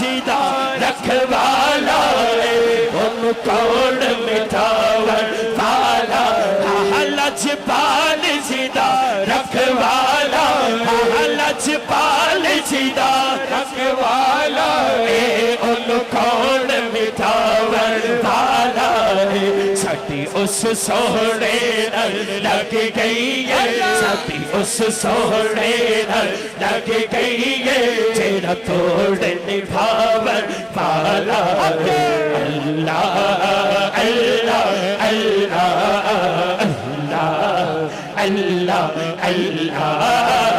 सीधा रखवाला है उन कौन मिठावन वाला लजपाल सीधा रखवाला लजपाल सीधा रखवाला है उन कौन मिठावन वाला है साडी उस सोहणे नाल लग गई है साडी उस सोहणे नाल लग गई है जेड़ा तोड़ निभावन वाला अल्लाह अल्लाह अल्लाह अल्लाह अल्लाह अल्लाह